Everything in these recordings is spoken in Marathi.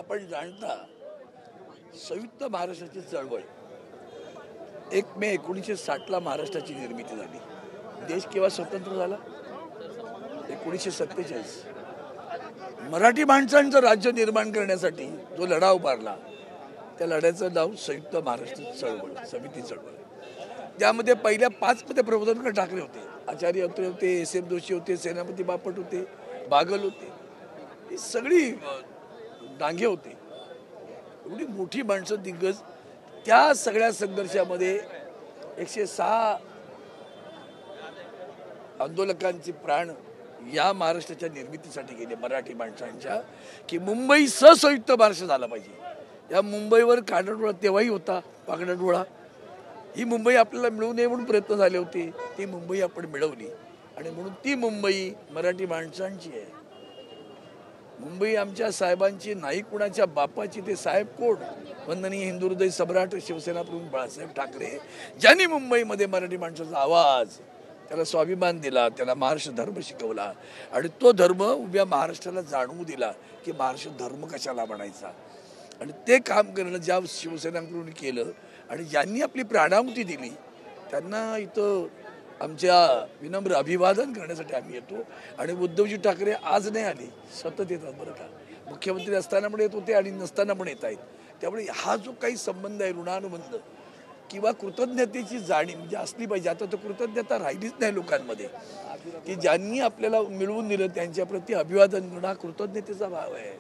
आपण जाणता संयुक्त महाराष्ट्राची चळवळ 1 मे 1960 महाराष्ट्राची निर्मिती झाली. देश केव्हा स्वतंत्र झाला? 1947. मराठी माणसांचं राज्य निर्माण करण्यासाठी जो लढा उभारला त्या लढ्याचं नाव संयुक्त महाराष्ट्र चळवळ, समिती चळवळ. त्यामध्ये पहिल्या 5 मध्ये प्रबोधनकर ठाकरे होते, आचार्य अत्रे होते, SM जोशी होते, सेनापती बापट होते, बागल होते. ही सगळी डांगे होते. एवढी मोठी माणसं दिग्गज. त्या सगळ्या संघर्षामध्ये 106 आंदोलकांचे प्राण या महाराष्ट्राच्या निर्मितीसाठी गेले, मराठी माणसांच्या, की मुंबई संयुक्त महाराष्ट्र झाला पाहिजे. या मुंबईवर कानाडोळा तेव्हाही होता, पागडाडोळा. ही मुंबई आपल्याला मिळू नये म्हणून प्रयत्न झाले होते. ती मुंबई आपण मिळवली आणि म्हणून ती मुंबई मराठी माणसांची आहे. मुंबई आमच्या साहेबांची नाही, कुणाच्या बापाची. ते साहेब कोण? वंदनीय हिंदू हृदय सम्राट शिवसेना प्रमुख बाळासाहेब ठाकरे, ज्यांनी मुंबईमध्ये मराठी माणसाचा आवाज, त्याला स्वाभिमान दिला, त्याला महाराष्ट्र धर्म शिकवला आणि तो धर्म उभ्या महाराष्ट्राला जाणवू दिला की महाराष्ट्र धर्म कशाला म्हणायचा. आणि ते काम करणं ज्या शिवसेनाकडून केलं आणि ज्यांनी आपली प्राणाहुती दिली त्यांना इथं आमच्या विनम्र अभिवादन करण्यासाठी आम्ही येतो. आणि उद्धवजी ठाकरे आज नाही आले, सतत येतात बरं का. मुख्यमंत्री असताना पण येत होते आणि नसताना पण येत आहेत. त्यामुळे हा जो काही संबंध आहे, ऋणानुबंध किंवा कृतज्ञतेची जाणीव म्हणजे असली पाहिजे. आता तर कृतज्ञता राहिलीच नाही लोकांमध्ये, की ज्यांनी आपल्याला मिळवून दिलं त्यांच्या प्रती अभिवादन करणं हा कृतज्ञतेचा भाव आहे.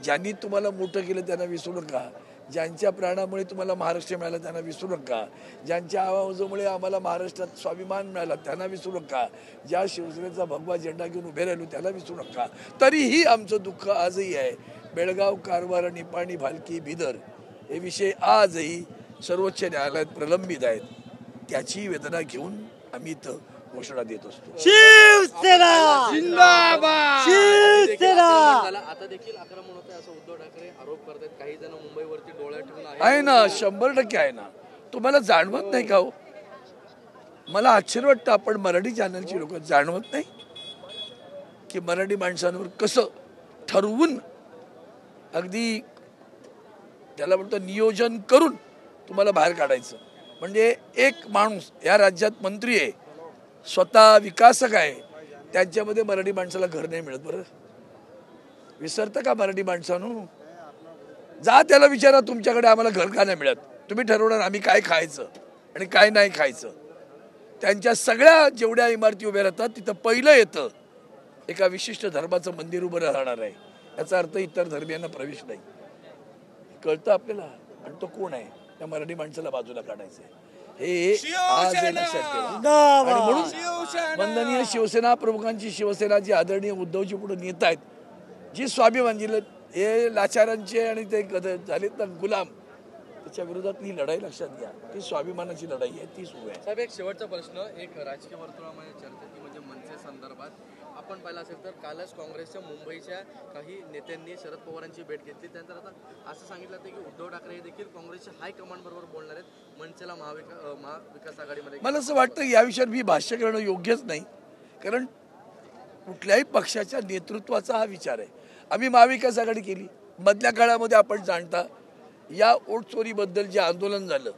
ज्यांनी तुम्हाला मोठं केलं त्यांना विसरू नका. ज्यांच्या प्राणामुळे तुम्हाला महाराष्ट्र मिळाला त्यांना विसरू नका. ज्यांच्या आवाजामुळे आम्हाला महाराष्ट्रात स्वाभिमान मिळाला त्यांना विसरू नका. ज्या शिवसेनेचा भगवा झेंडा घेऊन उभे राहिलो त्याला विसरू नका. तरीही आमचं दुःख आजही आहे. बेळगाव, कारवार, निपाणी, भालकी, बिदर हे विषय आजही सर्वोच्च न्यायालयात प्रलंबित आहेत. त्याची वेदना घेऊन आम्ही इथं घोषणा देत असतो. शिवसेना जिंदाबाद, शिवसेना. आता देखील आक्रमण होत आहे असं उद्धव ठाकरे आरोप करतात. काही जण मुंबईवरती डोळा ठेवून आहे ना, 100% आहे ना. तुम्हाला जाणवत नाही का हो? मला आश्चर्य वाटतं, आपण मराठी चॅनलची लोक जाणवत नाही की मराठी माणसांवर कसं ठरवून अगदी त्याला म्हणतं नियोजन करून तुम्हाला बाहेर काढायचं. म्हणजे एक माणूस या राज्यात मंत्री आहे, स्वतः विकासक आहे, त्यांच्यामध्ये मराठी माणसाला घर नाही मिळत. बरं विसरतं का मराठी माणसानं? जा त्याला विचारा, तुमच्याकडे आम्हाला घर का नाही मिळत? तुम्ही ठरवणार आम्ही काय खायचं आणि काय नाही खायचं. त्यांच्या सगळ्या जेवढ्या इमारती उभ्या राहतात तिथं पहिलं येतं एका विशिष्ट धर्माचं मंदिर उभं राहणार आहे. याचा अर्थ इतर धर्मियांना प्रवेश नाही. कळतं आपल्याला. आणि तो कोण आहे? त्या मराठी माणसाला बाजूला काढायचं आहे. हे आज लक्षात ठेवा. आणि म्हणून वंदनीय शिवसेना प्रमुखांची शिवसेना जी आदरणीय उद्धवजी पुढे नेत आहेत, जी स्वाभिमान दिलं, हे लाचारांचे आणि ते झालेत ना गुलाम, त्याच्या विरोधात ही लढाई लक्षात घ्या. ती स्वाभिमानाची लढाई आहे, ती सुरू आहे. साहेब, एक शेवटचा प्रश्न. एक राजकीय वर्तुळामध्ये चर्चा ती म्हणजे मनसे संदर्भात आपण पाहिलं असेल तर कालच काँग्रेसच्या मुंबईच्या काही नेत्यांनी शरद पवारांची भेट घेतली. त्यानंतर आता असं सांगितलं की उद्धव ठाकरे हे देखील काँग्रेसच्या हायकमांड बरोबर बोलणार आहेत मनसेला महाविकास आघाडीमध्ये. मला असं वाटतं या विषयावर मी भाष्य करणं योग्यच नाही, कारण कुठल्याही पक्षाच्या नेतृत्वाचा हा विचार आहे. आम्ही महाविकास आघाडी केली. मधल्या काळामध्ये आपण जाणता या ओट चोरीबद्दल जे आंदोलन झालं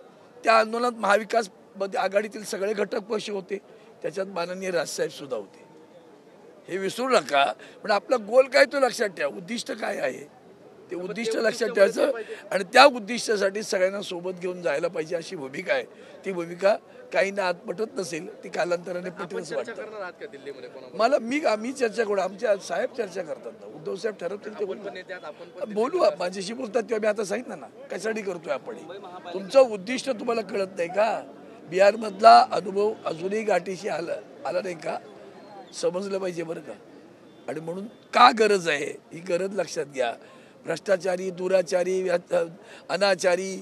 त्या आंदोलनात महाविकास आघाडीतील सगळे घटक पक्ष होते, त्याच्यात माननीय राजसाहेब सुद्धा होते. हे विसरू नका. पण आपला गोल काय तो लक्षात ठेवा, उद्दिष्ट काय आहे ते उद्दिष्ट लक्षात ठेवायचं आणि त्या उद्दिष्टासाठी सगळ्यांना सोबत घेऊन जायला पाहिजे अशी भूमिका आहे. ती भूमिका काहींना आत पटत नसेल, ती कालांतराने पटेल असं वाटतं मला. आम्ही चर्चा करू, आमच्या साहेब चर्चा करतात ना, उद्धव साहेब ठरवतील ते बोलू. माझ्याशी बोलतात तेव्हा मी आता सांगितलं ना कशासाठी करतोय आपण. तुमचं उद्दिष्ट तुम्हाला कळत नाही का? बिहारमधला अनुभव अजूनही गाठीशी आला नाही का? समजलं पाहिजे बरं का. आणि म्हणून का गरज आहे ही गरज लक्षात घ्या. भ्रष्टाचारी, दुराचारी, अनाचारी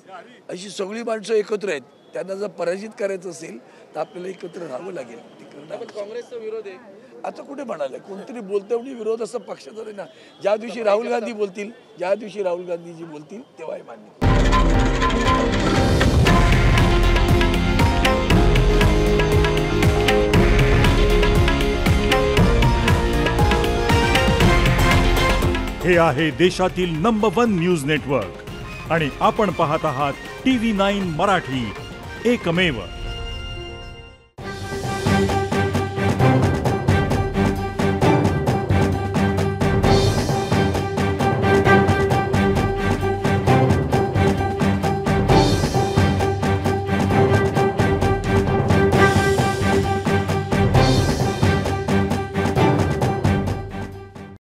अशी सगळी माणसं एकत्र आहेत. त्यांना जर पराजित करायचं असेल तर आपल्याला एकत्र राहावं लागेल. काँग्रेसचा विरोध आहे आता कुठे म्हणाले? कोणतरी बोलतं म्हणजे विरोध असं पक्षाचा नाही ना. ज्या दिवशी राहुल गांधी बोलतील, ज्या दिवशी राहुल गांधीजी बोलतील तेव्हा हे मान्य. हे आहे देशातील नंबर 1 न्यूज नेटवर्क आणि आपण पाहत आहात TV9 मराठी, एकमेव.